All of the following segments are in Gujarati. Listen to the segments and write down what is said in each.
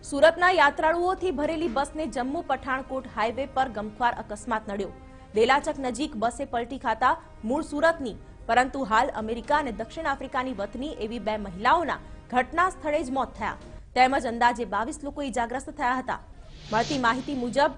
સુરતના યાત્રાળુઓથી ભરેલી બસને જમ્મુ પઠાણકોટ હાઈવે પર ગમખ્વાર અકસ્માત નડ્યો। દેલાચક નજીક બસે પલટી ખાતા મૂળ સુરતની પરંતુ હાલ અમેરિકા અને દક્ષિણ આફ્રિકાની વતની એવી બે મહિલાઓના ઘટના સ્થળે જ મોત થયા તેમજ અંદાજે 22 લોકો ઈજાગ્રસ્ત થયા હતા। મળતી માહિતી મુજબ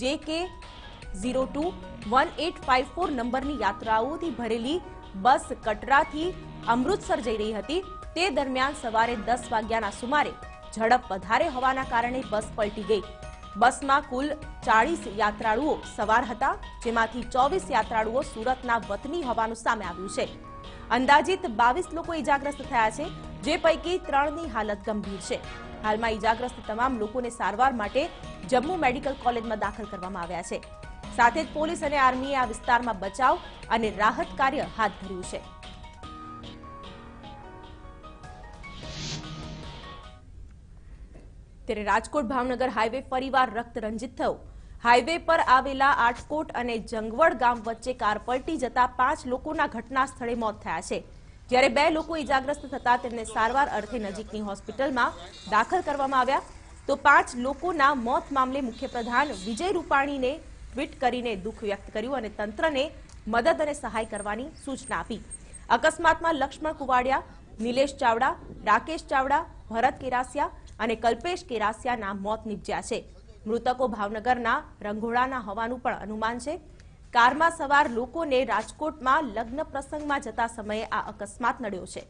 JK021854 નંબરની યાત્રાઓથી ભરેલી બસ કટરાથી અમૃતસર જઈ રહી હતી। તે દરમિયાન સવારે 10 વાગ્યાના સુમારે ઝડપ વધારે હોવાના કારણે બસ પલટી ગઈ। બસમાં કુલ 40 યાત્રાળુઓ સવાર હતા, જેમાંથી 24 યાત્રાળુઓ સુરતના વતની હોવાનું સામે આવ્યું છે। અંદાજિત 22 લોકો ઈજાગ્રસ્ત થયા છે, જે પૈકી 3ની હાલત ગંભીર છે। હાલમાં ઈજાગ્રસ્ત તમામ લોકોને સારવાર માટે જમ્મુ મેડિકલ કોલેજમાં દાખલ કરવામાં આવ્યા છે। સાથે જ પોલીસ અને આર્મીએ આ વિસ્તારમાં બચાવ અને રાહત કાર્ય હાથ ધર્યું છે। ત્યારે રાજકોટ ભાવનગર હાઈવે ફરીવાર રક્તરંજિત થયો। હાઈવે પર આવેલા આટકોટ અને જંગવડ ગામ વચ્ચે કાર પલટી જતા 5 લોકોના ઘટના સ્થળે મોત થયા છે, જ્યારે 2 લોકો ઈજાગ્રસ્ત થતા તેમને સારવાર અર્થે નજીકની હોસ્પિટલમાં દાખલ કરવામાં આવ્યા। તો 5 લોકોના મોત મામલે મુખ્યપ્રધાન વિજય રૂપાણીને ટ્વીટ કરીને દુઃખ વ્યક્ત કર્યું અને તંત્રને મદદ અને સહાય કરવાની સૂચના આપી। અકસ્માતમાં લક્ષ્મણ કુવાડિયા, નિલેશ ચાવડા, રાકેશ ચાવડા, ભરત કેરાસિયા અને કલ્પેશ કેરાસિયાના મોત નિપજ્યા છે। મૃતકો ભાવનગરના રંઘોળાના હોવાનું પણ અનુમાન છે। કારમાં સવાર લોકોને રાજકોટમાં લગ્ન પ્રસંગમાં જતા સમયે આ અકસ્માત નડ્યો છે।